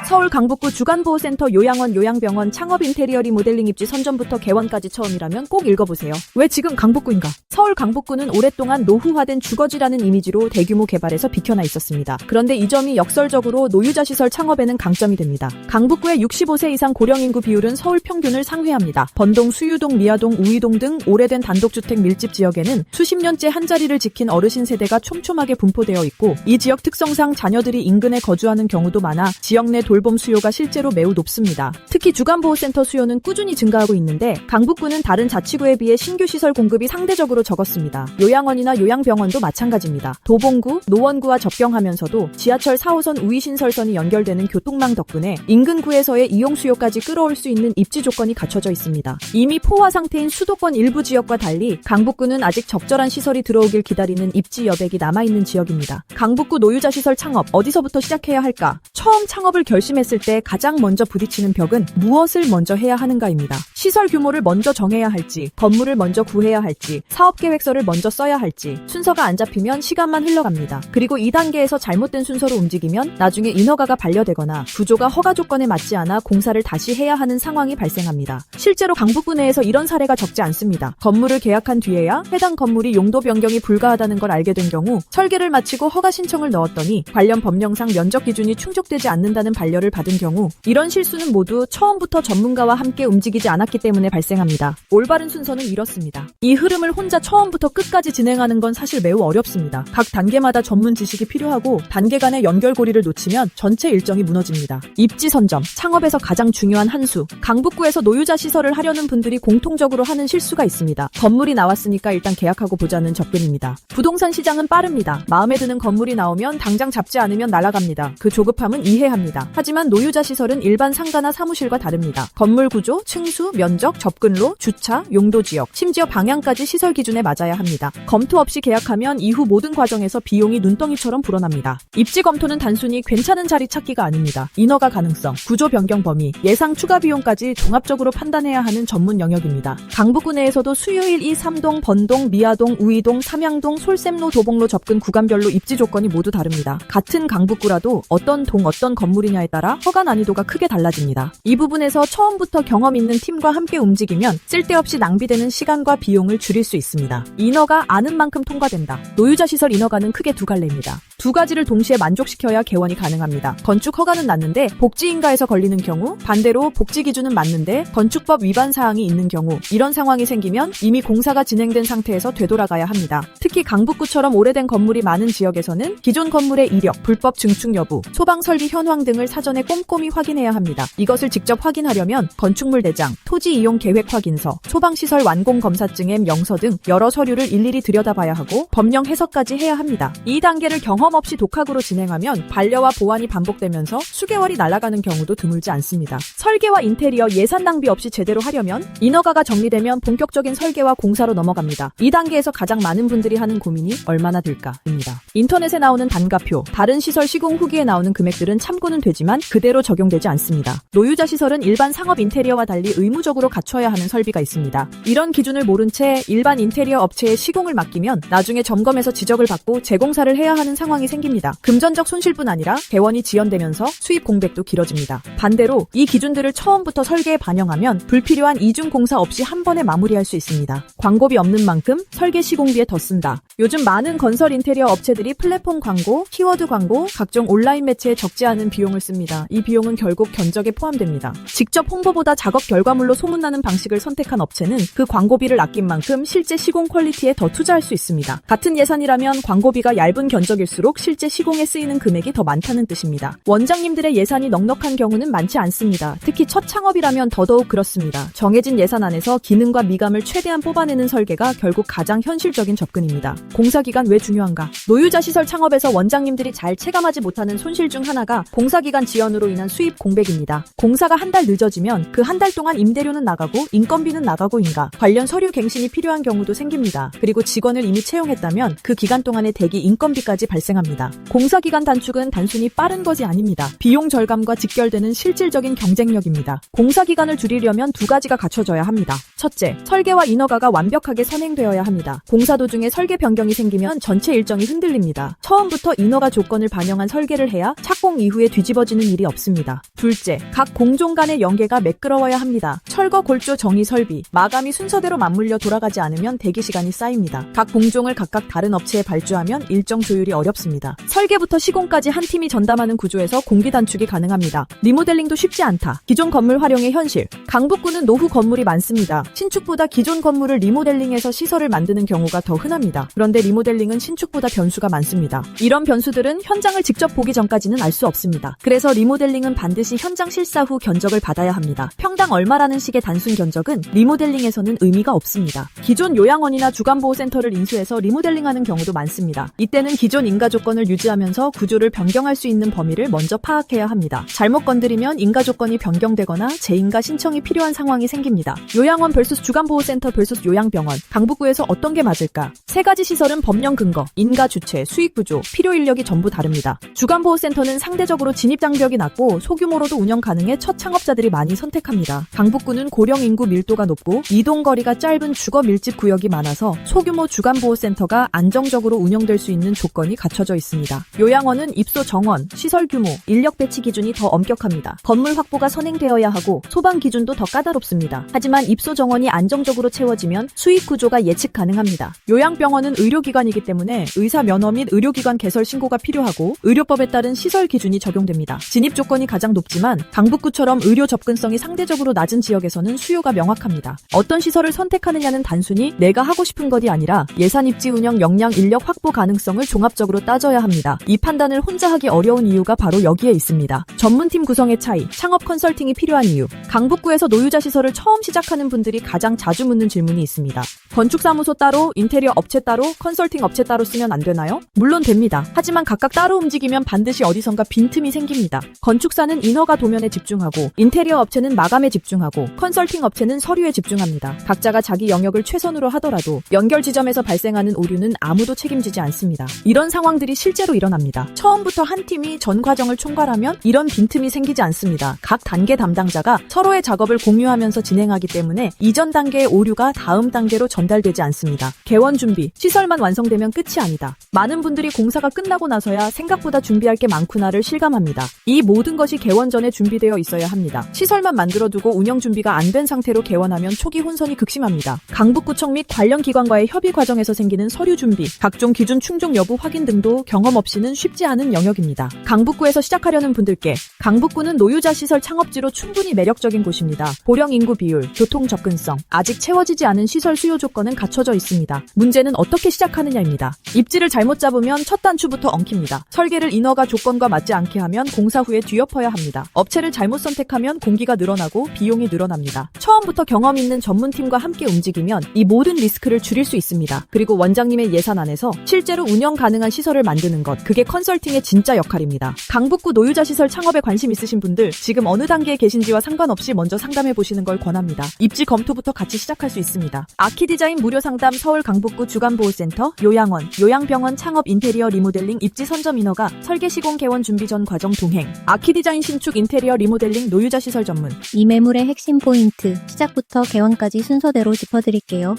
서울 강북구 주간보호센터 요양원 요양병원 창업 인테리어 리모델링 입지 선전부터 개원까지 처음이라면 꼭 읽어보세요. 왜 지금 강북구인가? 서울 강북구는 오랫동안 노후화된 주거지라는 이미지로 대규모 개발에서 비켜나 있었습니다. 그런데 이 점이 역설적으로 노유자시설 창업에는 강점이 됩니다. 강북구의 65세 이상 고령 인구 비율은 서울 평균을 상회합니다. 번동, 수유동, 미아동, 우이동 등 오래된 단독주택 밀집 지역에는 수십 년째 한자리를 지킨 어르신 세대가 촘촘하게 분포되어 있고 이 지역 특성상 자녀들이 인근에 거주하는 경우도 많아 지역 내 돌봄 수요가 실제로 매우 높습니다. 특히 주간보호센터 수요는 꾸준히 증가하고 있는데 강북구는 다른 자치구에 비해 신규 시설 공급이 상대적으로 적었습니다. 요양원이나 요양병원도 마찬가지입니다. 도봉구, 노원구와 접경하면서도 지하철 4호선 우이신설선이 연결되는 교통망 덕분에 인근구에서의 이용 수요까지 끌어올 수 있는 입지 조건이 갖춰져 있습니다. 이미 포화 상태인 수도권 일부 지역과 달리 강북구는 아직 적절한 시설이 들어오길 기다리는 입지 여백이 남아있는 지역입니다. 강북구 노유자 시설 창업 어디서부터 시작해야 할까? 처음 창업을 결심했을 때 가장 먼저 부딪히는 벽은 무엇을 먼저 해야 하는가입니다. 시설 규모를 먼저 정해야 할지, 건물을 먼저 구해야 할지, 사업계획서를 먼저 써야 할지, 순서가 안 잡히면 시간만 흘러갑니다. 그리고 2단계에서 잘못된 순서로 움직이면 나중에 인허가가 반려되거나 구조가 허가 조건에 맞지 않아 공사를 다시 해야 하는 상황이 발생합니다. 실제로 강북구 내에서 이런 사례가 적지 않습니다. 건물을 계약한 뒤에야 해당 건물이 용도 변경이 불가하다는 걸 알게 된 경우 설계를 마치고 허가 신청을 넣었더니 관련 법령상 면적 기준이 충족되지 않는다는 반려를 받은 경우 이런 실수는 모두 처음부터 전문가와 함께 움직이지 않았기 때문에 발생합니다. 올바른 순서는 이렇습니다. 이 흐름을 혼자 처음부터 끝까지 진행하는 건 사실 매우 어렵습니다. 각 단계마다 전문 지식이 필요하고 단계 간의 연결고리를 놓치면 전체 일정이 무너집니다. 입지 선점, 창업에서 가장 중요한 한 수. 강북구에서 노유자 시설을 하려는 분들이 공통적으로 하는 실수가 있습니다. 건물이 나왔으니까 일단 계약하고 보자는 접근입니다. 부동산 시장은 빠릅니다. 마음에 드는 건물이 나오면 당장 잡지 않으면 날아갑니다. 그 조급함은 이해합니다. 하지만 노유자 시설은 일반 상가나 사무실과 다릅니다. 건물 구조, 층수, 면적, 접근로, 주차, 용도 지역, 심지어 방향까지 시설 기준에 맞아야 합니다. 검토 없이 계약하면 이후 모든 과정에서 비용이 눈덩이처럼 불어납니다. 입지 검토는 단순히 괜찮은 자리 찾기가 아닙니다. 인허가 가능성, 구조 변경 범위, 예상 추가 비용까지 종합적으로 판단해야 하는 전문 영역입니다. 강북구 내에서도 수요 1, 2, 3동, 번동, 미아동, 우이동, 삼양동, 솔샘로, 도봉로 접근 구간별로 입지 조건이 모두 다릅니다. 같은 강북구라도 어떤 동, 어떤 건물이냐에 따라 허가 난이도가 크게 달라집니다. 이 부분에서 처음부터 경험 있는 팀과 함께 움직이면 쓸데없이 낭비되는 시간과 비용을 줄일 수 있습니다. 인허가 아는 만큼 통과된다. 노유자 시설 인허가는 크게 두 갈래입니다. 두 가지를 동시에 만족시켜야 개원이 가능합니다. 건축 허가는 났는데 복지인가에서 걸리는 경우, 반대로 복지 기준은 맞는데 건축법 위반 사항이 있는 경우, 이런 상황이 생기면 이미 공사가 진행된 상태에서 되돌아가야 합니다. 특히 강북구처럼 오래된 건물이 많은 지역에서는 기존 건물의 이력, 불법 증축 여부, 소방 설비 현황 등을 사전에 꼼꼼히 확인해야 합니다. 이것을 직접 확인하려면 건축물 대장, 토지 이용 계획 확인서, 소방시설 완공 검사증의 명서 등 여러 서류를 일일이 들여다봐야 하고 법령 해석까지 해야 합니다. 이 단계를 경험 없이 독학으로 진행하면 반려와 보완이 반복되면서 수개월이 날아가는 경우도 드물지 않습니다. 설계와 인테리어 예산 낭비 없이 제대로 하려면 인허가가 정리되면 본격적인 설계와 공사로 넘어갑니다. 이 단계에서 가장 많은 분들이 하는 고민이 얼마나 들까입니다. 인터넷에 나오는 단가표, 다른 시설 시공 후기에 나오는 금액들은 참고는 되지만 그대로 적용되지 않습니다. 노유자 시설은 일반 상업 인테리어와 달리 의무적으로 갖춰야 하는 설비가 있습니다. 이런 기준을 모른 채 일반 인테리어 업체에 시공을 맡기면 나중에 점검에서 지적을 받고 재공사를 해야 하는 상황이 생깁니다. 금전적 손실뿐 아니라 개원이 지연되면서 수입 공백도 길어집니다. 반대로 이 기준들을 처음부터 설계에 반영하면 불필요한 이중 공사 없이 한 번에 마무리할 수 있습니다. 광고비 없는 만큼 설계 시공비에 더 쓴다. 요즘 많은 건설 인테리어 업체들이 플랫폼 광고, 키워드 광고, 각종 온라인 매체에 적지 않은 비용을 씁니다. 이 비용은 결국 견적에 포함됩니다. 직접 홍보보다 작업 결과물로 소문나는 방식을 선택한 업체는 그 광고비를 아낀 만큼 실제 시공 퀄리티에 더 투자할 수 있습니다. 같은 예산이라면 광고비가 얇은 견적일수록 실제 시공에 쓰이는 금액이 더 많다는 뜻입니다. 원장님들의 예산이 넉넉한 경우는 많지 않습니다. 특히 첫 창업이라면 더더욱 그렇습니다. 정해진 예산 안에서 기능과 미감을 최대한 뽑아내는 설계가 결국 가장 현실적인 접근입니다. 공사기간 왜 중요한가? 노유자 시설 창업에서 원장님들이 잘 체감하지 못하는 손실 중 하나가 공사기간 지연으로 인한 수입 공백입니다. 공사가 한 달 늦어지면 그 한 달 동안 임대 임대료는 나가고 인건비는 나가고인가 관련 서류 갱신이 필요한 경우도 생깁니다. 그리고 직원을 이미 채용했다면 그 기간 동안의 대기 인건비까지 발생합니다. 공사기간 단축은 단순히 빠른 것이 아닙니다. 비용 절감과 직결되는 실질적인 경쟁력입니다. 공사기간을 줄이려면 두 가지가 갖춰져야 합니다. 첫째, 설계와 인허가가 완벽하게 선행되어야 합니다. 공사 도중에 설계 변경이 생기면 전체 일정이 흔들립니다. 처음부터 인허가 조건을 반영한 설계를 해야 착공 이후에 뒤집어지는 일이 없습니다. 둘째, 각 공종 간의 연계가 매끄러워야 합니다. 철거 골조 정의 설비, 마감이 순서대로 맞물려 돌아가지 않으면 대기 시간이 쌓입니다. 각 공종을 각각 다른 업체에 발주하면 일정 조율이 어렵습니다. 설계부터 시공까지 한 팀이 전담하는 구조에서 공기 단축이 가능합니다. 리모델링도 쉽지 않다. 기존 건물 활용의 현실. 강북구는 노후 건물이 많습니다. 신축보다 기존 건물을 리모델링해서 시설을 만드는 경우가 더 흔합니다. 그런데 리모델링은 신축보다 변수가 많습니다. 이런 변수들은 현장을 직접 보기 전까지는 알 수 없습니다. 그래서 리모델링은 반드시 현장 실사 후 견적을 받아야 합니다. 평당 얼마라는 식의 단순 견적은 리모델링에서는 의미가 없습니다. 기존 요양원이나 주간보호센터를 인수해서 리모델링하는 경우도 많습니다. 이때는 기존 인가 조건을 유지하면서 구조를 변경할 수 있는 범위를 먼저 파악해야 합니다. 잘못 건드리면 인가 조건이 변경되거나 재인가 신청이 필요한 상황이 생깁니다. 요양원 vs 주간보호센터 vs 요양병원, 강북구에서 어떤 게 맞을까? 세 가지 시설은 법령 근거, 인가 주체, 수익 구조, 필요 인력이 전부 다릅니다. 주간보호센터는 상대적으로 진입 장벽이 낮고 소규모로도 운영 가능해 첫 창업자들이 많이 선택합니다. 강북구는 고령 인구 밀도가 높고 이동거리가 짧은 주거 밀집 구역이 많아서 소규모 주간보호센터가 안정적으로 운영될 수 있는 조건이 갖춰져 있습니다. 요양원은 입소 정원, 시설 규모, 인력 배치 기준이 더 엄격합니다. 건물 확보가 선행되어야 하고 소방 기준도 더 까다롭습니다. 하지만 입소 정원이 안정적으로 채워지면 수익 구조가 예측 가능합니다. 요양병원은 의료기관이기 때문에 의사 면허 및 의료기관 개설 신고가 필요하고 의료법에 따른 시설 기준이 적용됩니다. 진입 조건이 가장 높지만 강북구처럼 의료 접근성이 상대적으로 낮은 지역에서는 수요가 명확합니다. 어떤 시설을 선택하느냐는 단순히 내가 하고 싶은 것이 아니라 예산 입지 운영 역량 인력 확보 가능성을 종합적으로 따져야 합니다. 이 판단을 혼자 하기 어려운 이유가 바로 여기에 있습니다. 전문팀 구성의 차이, 창업 컨설팅이 필요한 이유. 강북구에서 노유자 시설을 처음 시작하는 분들이 가장 자주 묻는 질문이 있습니다. 건축사무소 따로, 인테리어 업체 따로, 컨설팅 업체 따로 쓰면 안 되나요? 물론 됩니다. 하지만 각각 따로 움직이면 반드시 어디선가 빈틈이 생깁니다. 건축사는 인허가 도면에 집중하고, 인테리어 업체는 마감에 집중하고, 컨설팅 업체는 서류에 집중합니다. 각자가 자기 영역을 최선으로 하더라도 연결 지점에서 발생하는 오류는 아무도 책임지지 않습니다. 이런 상황들이 실제로 일어납니다. 처음부터 한 팀이 전 과정을 총괄하면 이런 빈틈이 생기지 않습니다. 각 단계 담당자가 서로의 작업을 공유하면서 진행하기 때문에 이전 단계의 오류가 다음 단계로 전달되지 않습니다. 개원 준비, 시설만 완성되면 끝이 아니다. 많은 분들이 공사가 끝나고 나서야 생각보다 준비할 게 많구나를 실감합니다. 이 모든 것이 개원 전에 준비되어 있어야 합니다. 시설만 만들어두고 운영 준비가 안 된 상태로 개원하면 초기 혼선이 극심합니다. 강북구청 및 관련 기관과의 협의 과정에서 생기는 서류 준비, 각종 기준 충족 여부 확인 등도 경험 없이는 쉽지 않은 영역입니다. 강북구에서 시작하려는 분들께 강북구는 노유자 시설 창업지로 충분히 매력적인 곳입니다. 고령 인구 비율, 교통 접근성, 아직 채워지지 않은 시설 수요 조건은 갖춰져 있습니다. 문제는 어떻게 시작하느냐입니다. 입지를 잘못 잡으면 첫 단추부터 엉킵니다. 설계를 인허가 조건과 맞지 않게 하면 공사 후에 뒤엎어야 합니다. 업체를 잘못 선택하면 공기가 늘어나고 비용이 늘어납니다. 처음부터 경험 있는 전문팀과 함께 움직이면 이 모든 리스크를 줄일 수 있습니다. 그리고 원장님의 예산 안에서 실제로 운영 가능한 시설을 만드는 것, 그게 컨설팅의 진짜 역할입니다. 강북구 노유자 시설 창업에 관심 있으신 분들, 지금 어느 단계에 계신지와 상관없이 먼저 상담해보시는 걸 권합니다. 입지 검토부터 같이 시작할 수 있습니다. 아키디자인 무료 상담, 서울 강북구 주간보호센터, 요양원, 요양병원 창업 인테리어 리모델링 입지 선점 인허가, 설계 시공 개원 준비 전 과정 동행, 아키디자인 신축 인테리어 리모델링 노유자 시설 전문. 이 매물의 핵심 포인트, 시작부터 개원까지 순서대로 짚어드릴게요.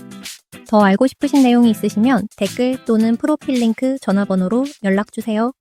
더 알고 싶으신 내용이 있으시면 댓글 또는 프로필 링크, 전화번호로 연락주세요.